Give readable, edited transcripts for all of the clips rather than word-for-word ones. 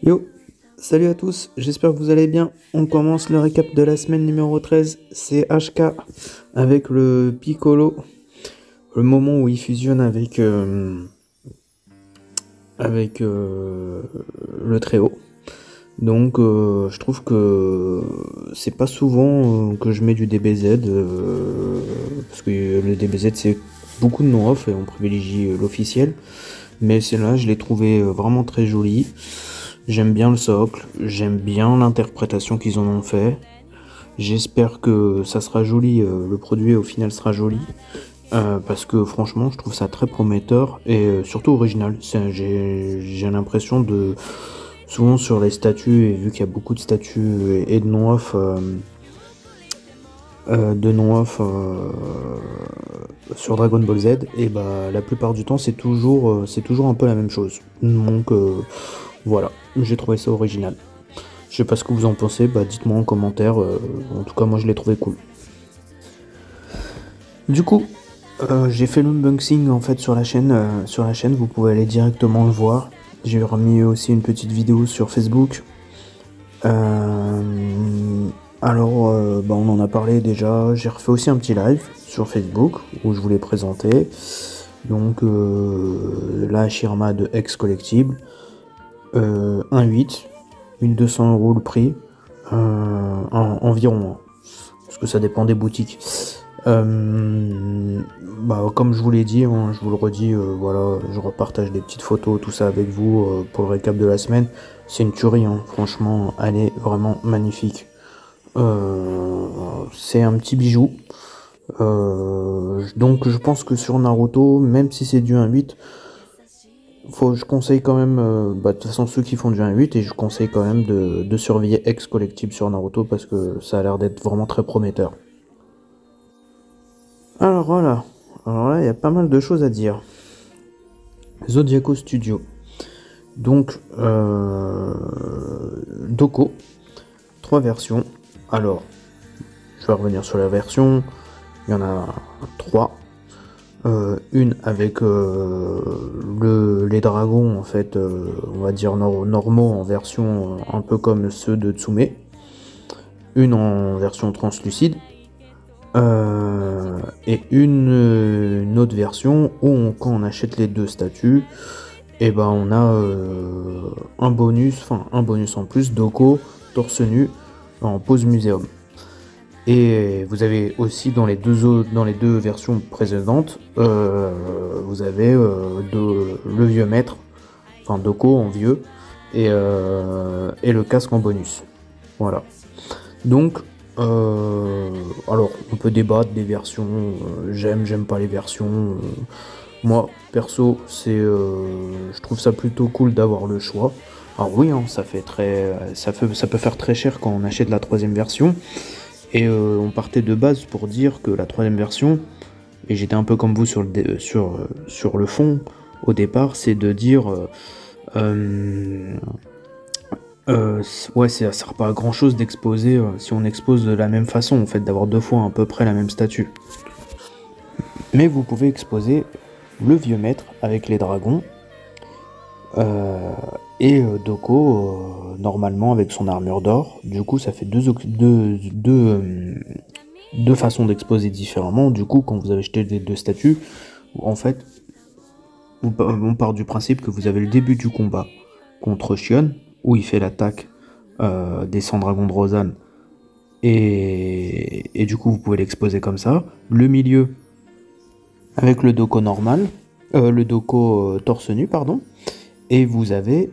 Yo, salut à tous, j'espère que vous allez bien. On commence le récap de la semaine numéro 13, c'est HK avec le Piccolo, le moment où il fusionne avec le Très-Haut. Donc je trouve que c'est pas souvent que je mets du DBZ, parce que le DBZ c'est beaucoup de non-off et on privilégie l'officiel. Mais celle-là je l'ai trouvé vraiment très jolie. J'aime bien le socle, j'aime bien l'interprétation qu'ils en ont fait. J'espère que ça sera joli, le produit au final sera joli. Parce que franchement je trouve ça très prometteur et surtout original. J'ai l'impression de... Souvent sur les statues, et vu qu'il y a beaucoup de statues et de non-off, sur Dragon Ball Z, et bah la plupart du temps c'est toujours un peu la même chose. Donc voilà, j'ai trouvé ça original. Je sais pas ce que vous en pensez, bah dites-moi en commentaire. En tout cas moi je l'ai trouvé cool. Du coup, j'ai fait l'unboxing en fait sur la chaîne, vous pouvez aller directement le voir. J'ai remis aussi une petite vidéo sur Facebook. Bah on en a parlé déjà. J'ai refait aussi un petit live sur Facebook où je vous l'ai présenté. Donc la Shirma de Ex Collectible. 1,8, 1200 € le prix. Environ, hein, parce que ça dépend des boutiques. Comme je vous l'ai dit, hein, je vous le redis, voilà, je repartage des petites photos, tout ça avec vous pour le récap de la semaine. C'est une tuerie, hein, franchement, elle est vraiment magnifique. C'est un petit bijou. Donc je pense que sur Naruto, même si c'est du 1.8, je conseille quand même, de toute façon ceux qui font du 1.8, et je conseille quand même de surveiller Ex Collectible sur Naruto parce que ça a l'air d'être vraiment très prometteur. Alors là, il y a pas mal de choses à dire. Zodiaco Studio. Donc, Doko, 3 versions. Alors, je vais revenir sur la version. Il y en a 3. Une avec les dragons, en fait, on va dire normaux en version un peu comme ceux de Tsume. Une en version translucide. Et une autre version où quand on achète les deux statues, et ben on a un bonus en plus, Doko torse nu en pose muséum. Et vous avez aussi dans les deux versions précédentes, vous avez le vieux maître, enfin Doko en vieux, et le casque en bonus. Voilà. Donc alors on peut débattre des versions, j'aime pas les versions. Moi perso je trouve ça plutôt cool d'avoir le choix. Alors oui, hein, ça peut faire très cher quand on achète la troisième version. Et on partait de base pour dire que la troisième version, et j'étais un peu comme vous sur le fond au départ, c'est de dire ça sert pas à grand chose d'exposer si on expose de la même façon, en fait, d'avoir deux fois à peu près la même statue. Mais vous pouvez exposer le vieux maître avec les dragons et Doko normalement avec son armure d'or. Du coup, ça fait deux façons d'exposer différemment. Du coup, quand vous avez acheté les deux statues, en fait, on part du principe que vous avez le début du combat contre Shion, où il fait l'attaque des 100 dragons de Rosanne, et du coup vous pouvez l'exposer comme ça. Le milieu avec le Doko normal, le Doko torse nu, pardon, et vous avez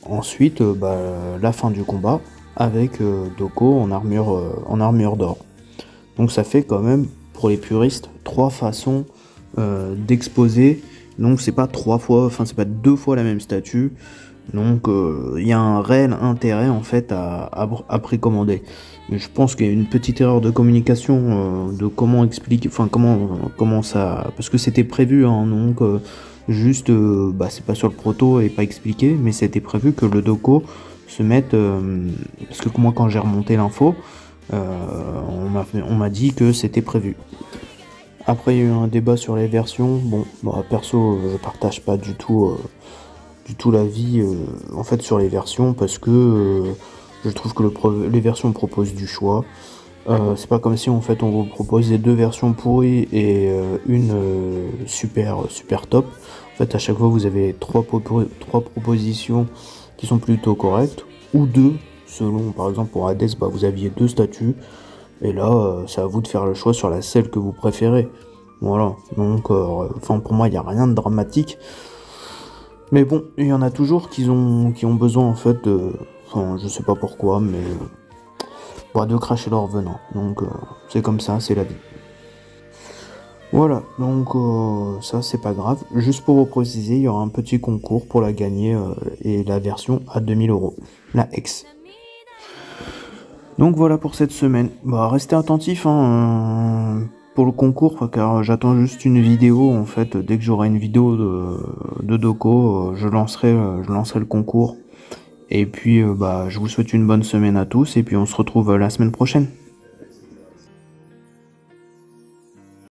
ensuite la fin du combat avec Doko en armure d'or. Donc ça fait quand même, pour les puristes, 3 façons d'exposer. Donc c'est pas c'est pas 2 fois la même statue. Donc il y a un réel intérêt en fait à précommander. Mais je pense qu'il y a une petite erreur de communication de comment expliquer, comment ça, parce que c'était prévu, hein, donc juste c'est pas sur le proto et pas expliqué, mais c'était prévu que le Doko se mette, parce que moi quand j'ai remonté l'info, on m'a dit que c'était prévu. Après, il y a eu un débat sur les versions. Bon, bah, perso, je partage pas du tout l'avis en fait sur les versions parce que je trouve que les versions proposent du choix. C'est pas comme si en fait on vous proposait deux versions pourries et une super top. En fait, à chaque fois vous avez trois propositions qui sont plutôt correctes ou deux selon par exemple pour Hades bah, vous aviez deux statues et là c'est à vous de faire le choix sur celle que vous préférez. Voilà, donc enfin pour moi il n'y a rien de dramatique. Mais bon, il y en a toujours qui ont besoin en fait de. Enfin, je sais pas pourquoi, mais. Bah, de cracher leur venin. Donc, c'est comme ça, c'est la vie. Voilà, donc ça c'est pas grave. Juste pour vous préciser, il y aura un petit concours pour la gagner et la version à 2000 €. La X. Donc voilà pour cette semaine. Bah, restez attentifs pour le concours, car j'attends juste une vidéo en fait. Dès que j'aurai une vidéo de Doko, je lancerai le concours. Et puis, bah, je vous souhaite une bonne semaine à tous, et puis on se retrouve la semaine prochaine.